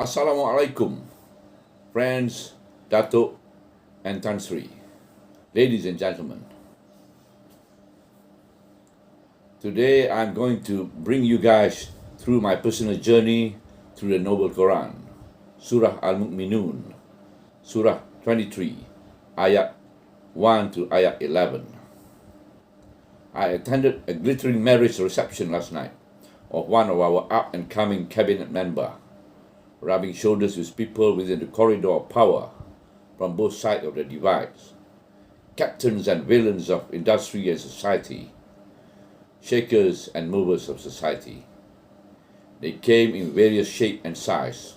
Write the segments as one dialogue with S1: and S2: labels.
S1: Assalamualaikum, friends, Datuk, and Tan Sri. Ladies and gentlemen, today I'm going to bring you guys through my personal journey through the Noble Qur'an, Surah al-Mukminun, Surah 23, ayat 1 to ayat 11. I attended a glittering marriage reception last night of one of our up-and-coming cabinet member, rubbing shoulders with people within the corridor of power from both sides of the divides, captains and villains of industry and society, shakers and movers of society. They came in various shape and size,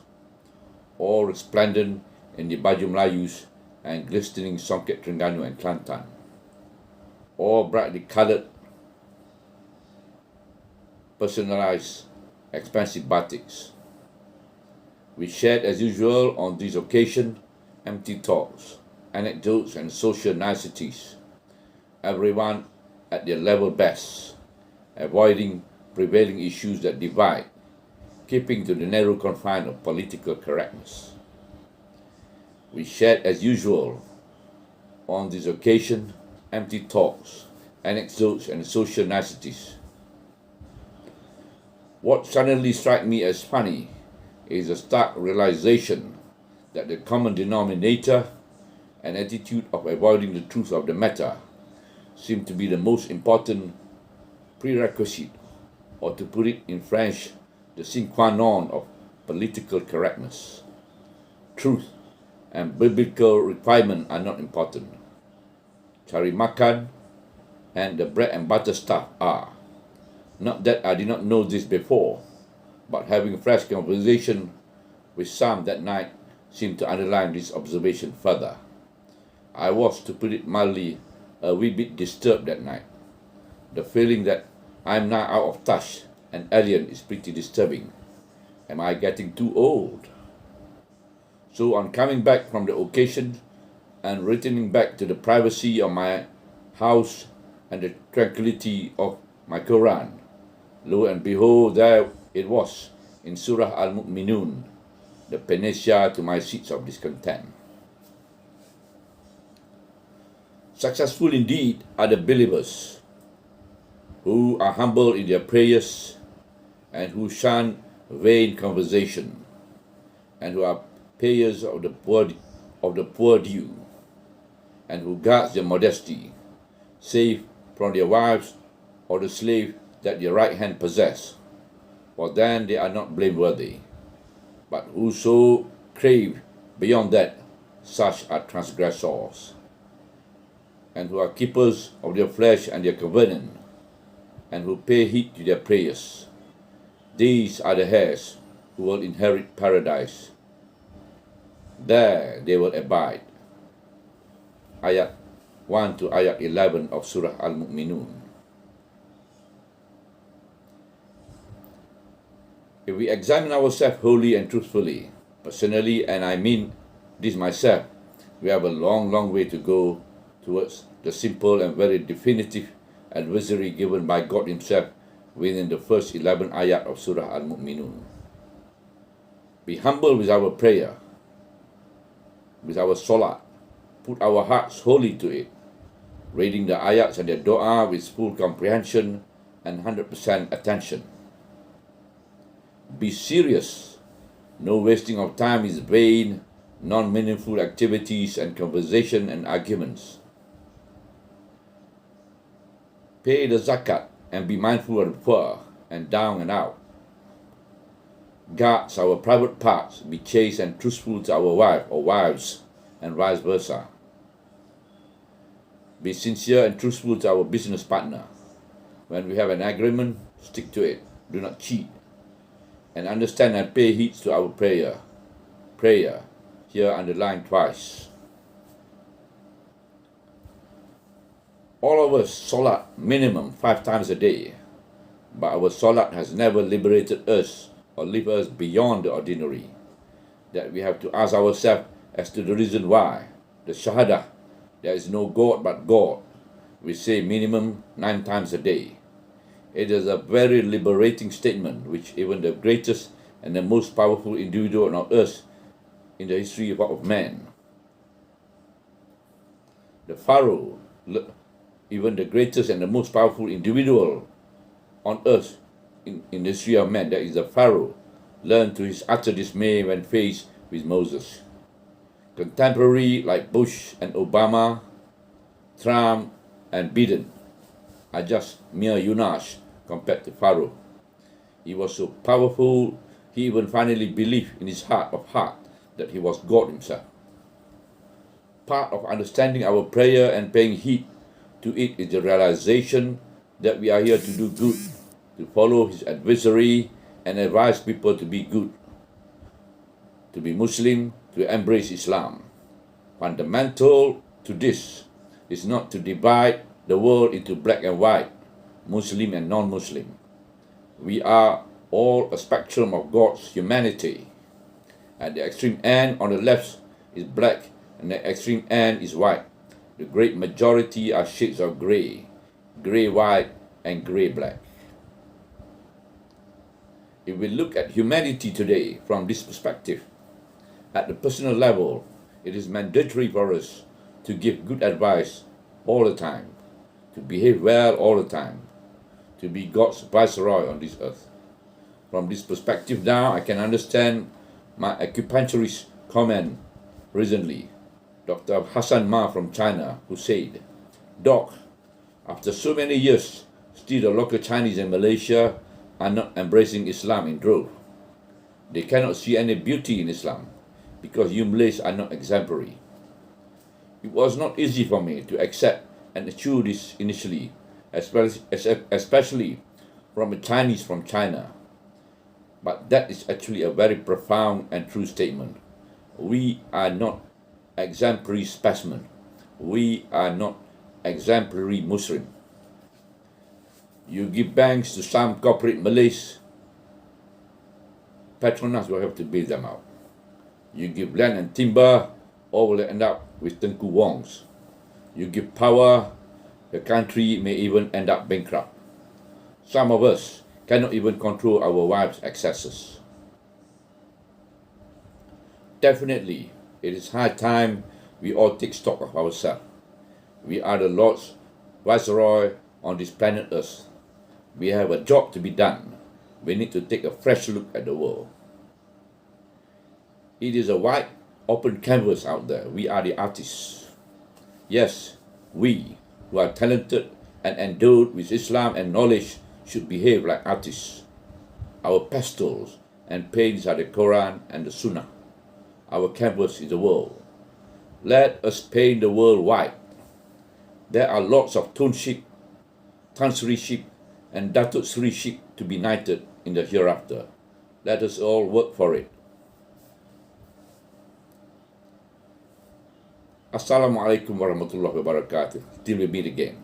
S1: all resplendent in the baju Melayus and glistening songket Terengganu and Kelantan, all brightly coloured, personalized, expensive batiks. We shared as usual on this occasion empty talks, anecdotes and social niceties, everyone at their level best, avoiding prevailing issues that divide, keeping to the narrow confine of political correctness. We shared as usual on this occasion empty talks, anecdotes and social niceties. What suddenly struck me as funny is a stark realization that the common denominator and attitude of avoiding the truth of the matter seem to be the most important prerequisite, or to put it in French, the sine qua non of political correctness. Truth and biblical requirement are not important. Cari makan and the bread and butter stuff are. Not that I did not know this before, but having fresh conversation with some that night seemed to underline this observation further. I was, to put it mildly, a wee bit disturbed that night. The feeling that I'm now out of touch and alien is pretty disturbing. Am I getting too old? So on coming back from the occasion and returning back to the privacy of my house and the tranquility of my Quran, lo and behold, there it was in Surah al-Mukminun, the panacea to my seeds of discontent. Successful indeed are the believers who are humble in their prayers and who shun vain conversation and who are payers of the poor due and who guards their modesty, save from their wives or the slave that their right hand possess, for then they are not blameworthy. But whoso crave beyond that, such are transgressors, and who are keepers of their flesh and their covenant, and who pay heed to their prayers. These are the heirs who will inherit paradise. There they will abide. Ayat 1 to ayat 11 of Surah al-Mukminun. If we examine ourselves wholly and truthfully, personally, and I mean this myself, we have a long, long way to go towards the simple and very definitive advisory given by God Himself within the first 11 ayat of Surah al-Mukminun. Be humble with our prayer, with our salat, put our hearts wholly to it, reading the ayats and the dua with full comprehension and 100% attention. Be serious. No wasting of time is vain, non-meaningful activities and conversation and arguments. Pay the zakat and be mindful of the poor and down and out. Guard our private parts, be chaste and truthful to our wife or wives, and vice versa. Be sincere and truthful to our business partner. When we have an agreement, stick to it. Do not cheat. And understand and pay heed to our prayer. Prayer, here underlined twice. All of us salat minimum 5 times a day, but our salat has never liberated us or lifted us beyond the ordinary. That we have to ask ourselves as to the reason why. The Shahadah, there is no God but God, we say minimum 9 times a day. It is a very liberating statement which even the greatest and the most powerful individual on earth in the history of man. The Pharaoh, even the greatest and the most powerful individual on earth in the history of man, that is the Pharaoh, learned to his utter dismay when faced with Moses. Contemporary like Bush and Obama, Trump and Biden are just mere eunuchs compared to Pharaoh. He was so powerful, he even finally believed in his heart of heart that he was God himself. Part of understanding our prayer and paying heed to it is the realization that we are here to do good, to follow his advisory and advise people to be good, to be Muslim, to embrace Islam. Fundamental to this is not to divide the world into black and white, Muslim and non-Muslim. We are all a spectrum of God's humanity. At the extreme end on the left is black and the extreme end is white. The great majority are shades of grey, grey white and grey black. If we look at humanity today from this perspective, at the personal level, it is mandatory for us to give good advice all the time, to behave well all the time, to be God's viceroy on this earth. From this perspective now, I can understand my acupuncturist comment recently, Dr. Hassan Ma from China, who said, "Doc, after so many years, still the local Chinese in Malaysia are not embracing Islam in droves. They cannot see any beauty in Islam because you Malays are not exemplary." It was not easy for me to accept and chew this initially, especially from a Chinese from China. But that is actually a very profound and true statement. We are not exemplary specimen. We are not exemplary Muslim. You give banks to some corporate Malays, Petronas will have to bail them out. You give land and timber, all will end up with Tengku Wongs. You give power, the country may even end up bankrupt. Some of us cannot even control our wives' excesses. Definitely, it is high time we all take stock of ourselves. We are the Lord's viceroy on this planet Earth. We have a job to be done. We need to take a fresh look at the world. It is a wide, open canvas out there. We are the artists. Yes, we, who are talented and endowed with Islam and knowledge, should behave like artists. Our pastels and paints are the Qur'an and the Sunnah. Our canvas is the world. Let us paint the world white. There are lots of Tunship, Tansuriship, and Datuk Sriship to be knighted in the hereafter. Let us all work for it. Assalamualaikum warahmatullahi wabarakatuh. Till we meet again.